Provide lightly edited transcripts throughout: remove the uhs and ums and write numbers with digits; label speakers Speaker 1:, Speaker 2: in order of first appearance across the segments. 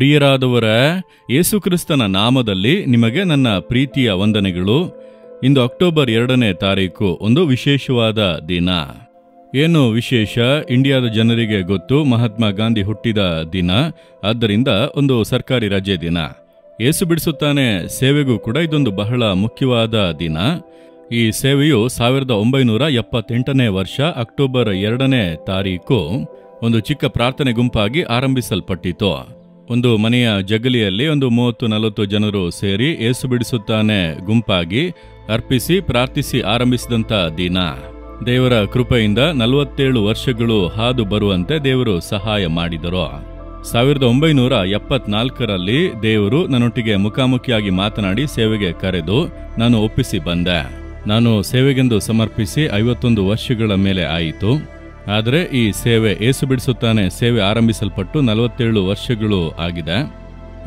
Speaker 1: ಪ್ರಿಯರಾದವರ ಯೇಸುಕ್ರಿಸ್ತನ ನಾಮದಲ್ಲಿ ನಿಮಗೆ ನನ್ನ ಪ್ರೀತಿಯ ವಂದನೆಗಳು. ಇಂದು ಅಕ್ಟೋಬರ್ 2ನೇ ತಾರೀಕು, ಒಂದು ವಿಶೇಷವಾದ ದಿನ. ಏನು ವಿಶೇಷ? ಇಂಡಿಯಾದ ಜನರಿಗೆ ಗೊತ್ತು, ಮಹಾತ್ಮ ಗಾಂಧಿ ಹುಟ್ಟಿದ ದಿನ. ಆದ್ದರಿಂದ ಒಂದು ಸರ್ಕಾರಿ ರಜೆ ದಿನ. ಯೇಸು ಬಿಡಿಸುತ್ತಾನೆ ಸೇವೆಗೂ ಕೂಡ ಇದೊಂದು ಬಹಳ ಮುಖ್ಯವಾದ ದಿನ. ಈ ಸೇವೆಯು 1978ನೇ ವರ್ಷ ಅಕ್ಟೋಬರ್ 2ನೇ ತಾರೀಕು ಒಂದು ಚಿಕ್ಕ ಪ್ರಾರ್ಥನೆ ಗುಂಪಾಗಿ ಆರಂಭಿಸಲ್ಪಟ್ಟಿತು. ಒಂದು ಮನೆಯ ಜಗಲಿಯಲ್ಲಿ ಒಂದು 30-40 ಜನರು ಸೇರಿ ಯೇಸು ಬಿಡಿಸುತ್ತಾನೆ ಗುಂಪಾಗಿ ಅರ್ಪಿಸಿ ಪ್ರಾರ್ಥಿಸಿ ಆರಂಭಿಸಿದಂಥ ದಿನ. ದೇವರ ಕೃಪೆಯಿಂದ 47 ವರ್ಷಗಳು ಹಾದು ಬರುವಂತೆ ದೇವರು ಸಹಾಯ ಮಾಡಿದರು. 1974ರಲ್ಲಿ ದೇವರು ನನ್ನೊಟ್ಟಿಗೆ ಮುಖಾಮುಖಿಯಾಗಿ ಮಾತನಾಡಿ ಸೇವೆಗೆ ಕರೆದು ನಾನು ಒಪ್ಪಿಸಿ ಬಂದೆ. ನಾನು ಸೇವೆಗೆಂದು ಸಮರ್ಪಿಸಿ 51 ವರ್ಷಗಳ ಮೇಲೆ ಆಯಿತು. ಆದರೆ ಈ ಸೇವೆ ಯೇಸು ಬಿಡಿಸುತ್ತಾನೆ ಸೇವೆ ಆರಂಭಿಸಲ್ಪಟ್ಟು 47 ವರ್ಷಗಳು ಆಗಿದೆ.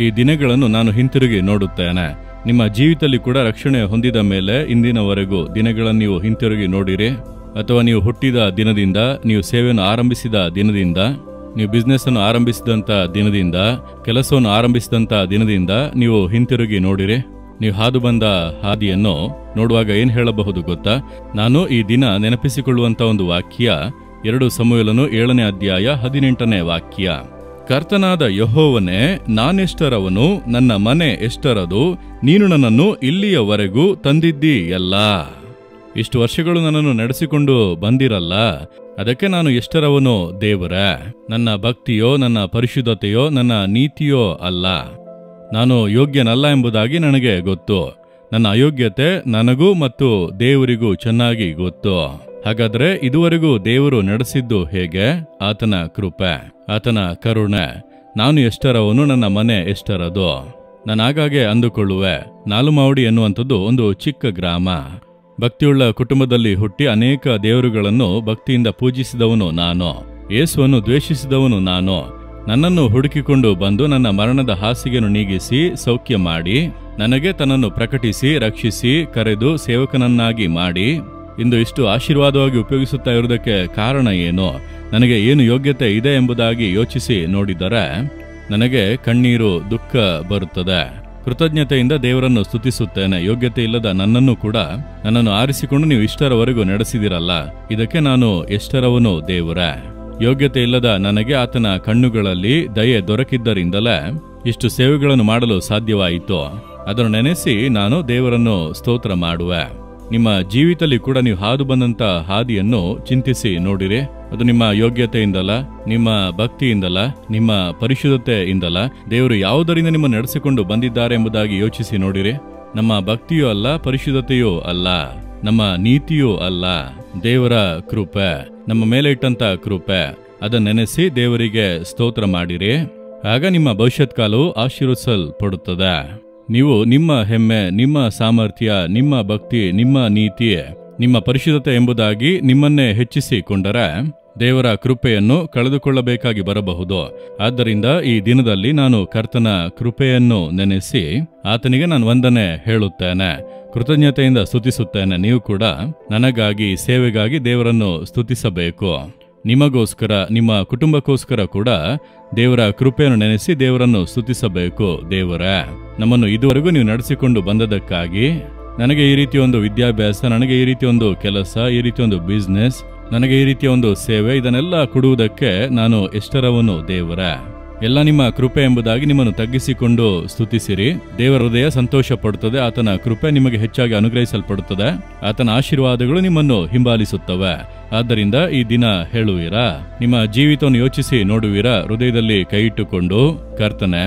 Speaker 1: ಈ ದಿನಗಳನ್ನು ನಾನು ಹಿಂತಿರುಗಿ ನೋಡುತ್ತೇನೆ. ನಿಮ್ಮ ಜೀವಿತದಲ್ಲಿ ಕೂಡ ರಕ್ಷಣೆ ಹೊಂದಿದ ಮೇಲೆ ಇಂದಿನವರೆಗೂ ದಿನಗಳನ್ನು ನೀವು ಹಿಂತಿರುಗಿ ನೋಡಿರಿ, ಅಥವಾ ನೀವು ಹುಟ್ಟಿದ ದಿನದಿಂದ, ನೀವು ಸೇವೆಯನ್ನು ಆರಂಭಿಸಿದ ದಿನದಿಂದ, ನೀವು ಬಿಸ್ನೆಸ್ ಅನ್ನು ಆರಂಭಿಸಿದಂಥ ದಿನದಿಂದ, ಕೆಲಸವನ್ನು ಆರಂಭಿಸಿದಂಥ ದಿನದಿಂದ ನೀವು ಹಿಂತಿರುಗಿ ನೋಡಿರಿ. ನೀವು ಹಾದು ಬಂದ ಹಾದಿಯನ್ನು ನೋಡುವಾಗ ಏನು ಹೇಳಬಹುದು ಗೊತ್ತಾ? ನಾನು ಈ ದಿನ ನೆನಪಿಸಿಕೊಳ್ಳುವಂಥ ಒಂದು ವಾಕ್ಯ 2 ಸಮುವೇಲನು 7ನೇ ಅಧ್ಯಾಯ 18ನೇ ವಾಕ್ಯ. ಕರ್ತನಾದ ಯೆಹೋವನೇ, ನಾನೆಷ್ಟರವನು, ನನ್ನ ಮನೆ ಎಷ್ಟರದು, ನೀನು ನನ್ನನ್ನು ಇಲ್ಲಿಯವರೆಗೂ ತಂದಿದ್ದೀಯಲ್ಲ. ಇಷ್ಟು ವರ್ಷಗಳು ನನ್ನನ್ನು ನಡೆಸಿಕೊಂಡು ಬಂದಿರಲ್ಲ, ಅದಕ್ಕೆ ನಾನು ಎಷ್ಟರವನು ದೇವರೇ. ನನ್ನ ಭಕ್ತಿಯೋ, ನನ್ನ ಪರಿಶುದ್ಧತೆಯೋ, ನನ್ನ ನೀತಿಯೋ ಅಲ್ಲ. ನಾನು ಯೋಗ್ಯನಲ್ಲ ಎಂಬುದಾಗಿ ನನಗೆ ಗೊತ್ತು. ನನ್ನ ಅಯೋಗ್ಯತೆ ನನಗೂ ಮತ್ತು ದೇವರಿಗೂ ಚೆನ್ನಾಗಿ ಗೊತ್ತು. ಹಾಗಾದ್ರೆ ಇದುವರೆಗೂ ದೇವರು ನಡೆಸಿದ್ದು ಹೇಗೆ? ಆತನ ಕೃಪೆ, ಆತನ ಕರುಣೆ. ನಾನು ಎಷ್ಟರವನು, ನನ್ನ ಮನೆ ಎಷ್ಟರದು. ನಾನು ಆಗಾಗ್ಗೆ ಅಂದುಕೊಳ್ಳುವೆ, ನಾಲುಮಾವಡಿ ಎನ್ನುವಂಥದ್ದು ಒಂದು ಚಿಕ್ಕ ಗ್ರಾಮ. ಭಕ್ತಿಯುಳ್ಳ ಕುಟುಂಬದಲ್ಲಿ ಹುಟ್ಟಿ ಅನೇಕ ದೇವರುಗಳನ್ನು ಭಕ್ತಿಯಿಂದ ಪೂಜಿಸಿದವನು ನಾನು. ಯೇಸುವನ್ನು ದ್ವೇಷಿಸಿದವನು ನಾನು. ನನ್ನನ್ನು ಹುಡುಕಿಕೊಂಡು ಬಂದು ನನ್ನ ಮರಣದ ಹಾಸಿಗೆಯನ್ನು ನೀಗಿಸಿ ಸೌಖ್ಯ ಮಾಡಿ, ನನಗೆ ತನ್ನನ್ನು ಪ್ರಕಟಿಸಿ ರಕ್ಷಿಸಿ ಕರೆದು ಸೇವಕನನ್ನಾಗಿ ಮಾಡಿ ಇಂದು ಇಷ್ಟು ಆಶೀರ್ವಾದವಾಗಿ ಉಪಯೋಗಿಸುತ್ತಾ ಇರುವುದಕ್ಕೆ ಕಾರಣ ಏನು? ನನಗೆ ಏನು ಯೋಗ್ಯತೆ ಇದೆ ಎಂಬುದಾಗಿ ಯೋಚಿಸಿ ನೋಡಿದರೆ ನನಗೆ ಕಣ್ಣೀರು, ದುಃಖ ಬರುತ್ತದೆ. ಕೃತಜ್ಞತೆಯಿಂದ ದೇವರನ್ನು ಸ್ತುತಿಸುತ್ತೇನೆ. ಯೋಗ್ಯತೆ ಇಲ್ಲದ ನನ್ನನ್ನು ಕೂಡ ನನ್ನನ್ನು ಆರಿಸಿಕೊಂಡು ನೀವು ಇಷ್ಟರವರೆಗೂ ನಡೆಸಿದಿರಲ್ಲ, ಇದಕ್ಕೆ ನಾನು ಎಷ್ಟರವನು ದೇವರೇ. ಯೋಗ್ಯತೆ ಇಲ್ಲದ ನನಗೆ ಆತನ ಕಣ್ಣುಗಳಲ್ಲಿ ದಯೆ ದೊರಕಿದ್ದರಿಂದಲೇ ಇಷ್ಟು ಸೇವೆಗಳನ್ನು ಮಾಡಲು ಸಾಧ್ಯವಾಯಿತು. ಅದನ್ನು ನೆನೆಸಿ ನಾನು ದೇವರನ್ನು ಸ್ತೋತ್ರ ಮಾಡುವೆ. ನಿಮ್ಮ ಜೀವಿತದಲ್ಲಿ ಕೂಡ ನೀವು ಹಾದು ಬಂದಂಥ ಹಾದಿಯನ್ನು ಚಿಂತಿಸಿ ನೋಡಿರಿ. ಅದು ನಿಮ್ಮ ಯೋಗ್ಯತೆಯಿಂದಲ್ಲ, ನಿಮ್ಮ ಭಕ್ತಿಯಿಂದಲ್ಲ, ನಿಮ್ಮ ಪರಿಶುದ್ಧತೆಯಿಂದಲ್ಲ. ದೇವರು ಯಾವುದರಿಂದ ನಿಮ್ಮ ನಡೆಸಿಕೊಂಡು ಬಂದಿದ್ದಾರೆ ಎಂಬುದಾಗಿ ಯೋಚಿಸಿ ನೋಡಿರಿ. ನಮ್ಮ ಭಕ್ತಿಯೂ ಅಲ್ಲ, ಪರಿಶುದ್ಧತೆಯೂ ಅಲ್ಲ, ನಮ್ಮ ನೀತಿಯೂ ಅಲ್ಲ, ದೇವರ ಕೃಪೆ, ನಮ್ಮ ಮೇಲೆ ಇಟ್ಟಂತ ಕೃಪೆ. ಅದನ್ನು ನೆನೆಸಿ ದೇವರಿಗೆ ಸ್ತೋತ್ರ ಮಾಡಿರಿ. ಆಗ ನಿಮ್ಮ ಭವಿಷ್ಯತ್ ಕಾಲವು ಆಶೀರ್ವದಿಸಲ್ಪಡುತ್ತದೆ. ನೀವು ನಿಮ್ಮ ಹೆಮ್ಮೆ, ನಿಮ್ಮ ಸಾಮರ್ಥ್ಯ, ನಿಮ್ಮ ಭಕ್ತಿ, ನಿಮ್ಮ ನೀತಿ, ನಿಮ್ಮ ಪರಿಶುದ್ಧತೆ ಎಂಬುದಾಗಿ ನಿಮ್ಮನ್ನೇ ಹೆಚ್ಚಿಸಿಕೊಂಡರೆ ದೇವರ ಕೃಪೆಯನ್ನು ಕಳೆದುಕೊಳ್ಳಬೇಕಾಗಿ ಬರಬಹುದು. ಆದ್ದರಿಂದ ಈ ದಿನದಲ್ಲಿ ನಾನು ಕರ್ತನ ಕೃಪೆಯನ್ನು ನೆನೆಸಿ ಆತನಿಗೆ ನಾನು ವಂದನೆ ಹೇಳುತ್ತೇನೆ, ಕೃತಜ್ಞತೆಯಿಂದ ಸ್ತುತಿಸುತ್ತೇನೆ. ನೀವು ಕೂಡ ನನಗಾಗಿ, ಸೇವೆಗಾಗಿ ದೇವರನ್ನು ಸ್ತುತಿಸಬೇಕು. ನಿಮಗೋಸ್ಕರ, ನಿಮ್ಮ ಕುಟುಂಬಕ್ಕೋಸ್ಕರ ಕೂಡ ದೇವರ ಕೃಪೆಯನ್ನು ನೆನೆಸಿ ದೇವರನ್ನು ಸ್ತುತಿಸಬೇಕು. ದೇವರೇ, ನಮ್ಮನ್ನು ಇದುವರೆಗೂ ನೀವು ನಡೆಸಿಕೊಂಡು ಬಂದದಕ್ಕಾಗಿ, ನನಗೆ ಈ ರೀತಿಯ ಒಂದು ವಿದ್ಯಾಭ್ಯಾಸ, ನನಗೆ ಈ ರೀತಿಯ ಒಂದು ಕೆಲಸ, ಈ ರೀತಿಯ ಒಂದು ಬಿಸ್ನೆಸ್, ನನಗೆ ಈ ರೀತಿಯ ಒಂದು ಸೇವೆ, ಇದನ್ನೆಲ್ಲ ಕೊಡುವುದಕ್ಕೆ ನಾನು ಎಷ್ಟರವನು ದೇವರೇ. ಎಲ್ಲ ನಿಮ್ಮ ಕೃಪೆ ಎಂಬುದಾಗಿ ನಿಮ್ಮನ್ನು ತಗ್ಗಿಸಿಕೊಂಡು ಸ್ತುತಿಸಿರಿ. ದೇವರ ಹೃದಯ ಸಂತೋಷ ಪಡುತ್ತದೆ. ಆತನ ಕೃಪೆ ನಿಮಗೆ ಹೆಚ್ಚಾಗಿ ಅನುಗ್ರಹಿಸಲ್ಪಡುತ್ತದೆ. ಆತನ ಆಶೀರ್ವಾದಗಳು ನಿಮ್ಮನ್ನು ಹಿಂಬಾಲಿಸುತ್ತವೆ. ಆದ್ದರಿಂದ ಈ ದಿನ ಹೇಳುವಿರಾ, ನಿಮ್ಮ ಜೀವಿತವನ್ನು ಯೋಚಿಸಿ ನೋಡುವಿರಾ, ಹೃದಯದಲ್ಲಿ ಕೈ ಇಟ್ಟುಕೊಂಡು, ಕರ್ತನೆ,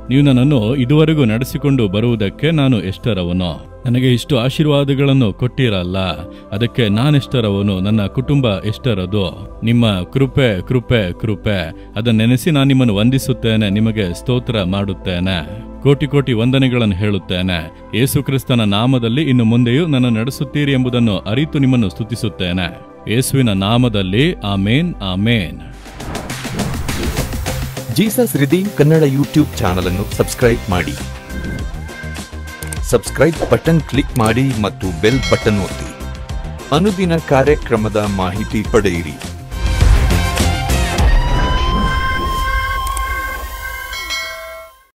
Speaker 1: ನೀವು ನನ್ನನ್ನು ಇದುವರೆಗೂ ನಡೆಸಿಕೊಂಡು ಬರುವುದಕ್ಕೆ ನಾನು ಎಷ್ಟರವನು. ನನಗೆ ಇಷ್ಟು ಆಶೀರ್ವಾದಗಳನ್ನು ಕೊಟ್ಟಿರಲ್ಲ, ಅದಕ್ಕೆ ನಾನೆಷ್ಟರವನು, ನನ್ನ ಕುಟುಂಬ ಎಷ್ಟರದು. ನಿಮ್ಮ ಕೃಪೆ ಕೃಪೆ ಕೃಪೆ ಅದನ್ನು ನೆನೆಸಿ ನಾನು ನಿಮ್ಮನ್ನು ವಂದಿಸುತ್ತೇನೆ, ನಿಮಗೆ ಸ್ತೋತ್ರ ಮಾಡುತ್ತೇನೆ, ಕೋಟಿ ಕೋಟಿ ವಂದನೆಗಳನ್ನು ಹೇಳುತ್ತೇನೆ. ಯೇಸು ಕ್ರಿಸ್ತನ ನಾಮದಲ್ಲಿ ಇನ್ನು ಮುಂದೆಯೂ ನನ್ನ ನಡೆಸುತ್ತೀರಿ ಎಂಬುದನ್ನು ಅರಿತು ನಿಮ್ಮನ್ನು ಸ್ತುತಿಸುತ್ತೇನೆ. ಯೇಸುವಿನ ನಾಮದಲ್ಲಿ ಆಮೇನ್, ಆಮೇನ್.
Speaker 2: Jesus redeem Kannada YouTube channel ಅನ್ನು ಸಬ್ಸ್ಕ್ರೈಬ್ ಮಾಡಿ. ಸಬ್ಸ್ಕ್ರೈಬ್ ಬಟನ್ ಕ್ಲಿಕ್ ಮಾಡಿ ಮತ್ತು ಬೆಲ್ ಬಟನ್ ಒತ್ತಿ. ಅನುದಿನ ಕಾರ್ಯಕ್ರಮದ ಮಾಹಿತಿ ಪಡೆಯಿರಿ.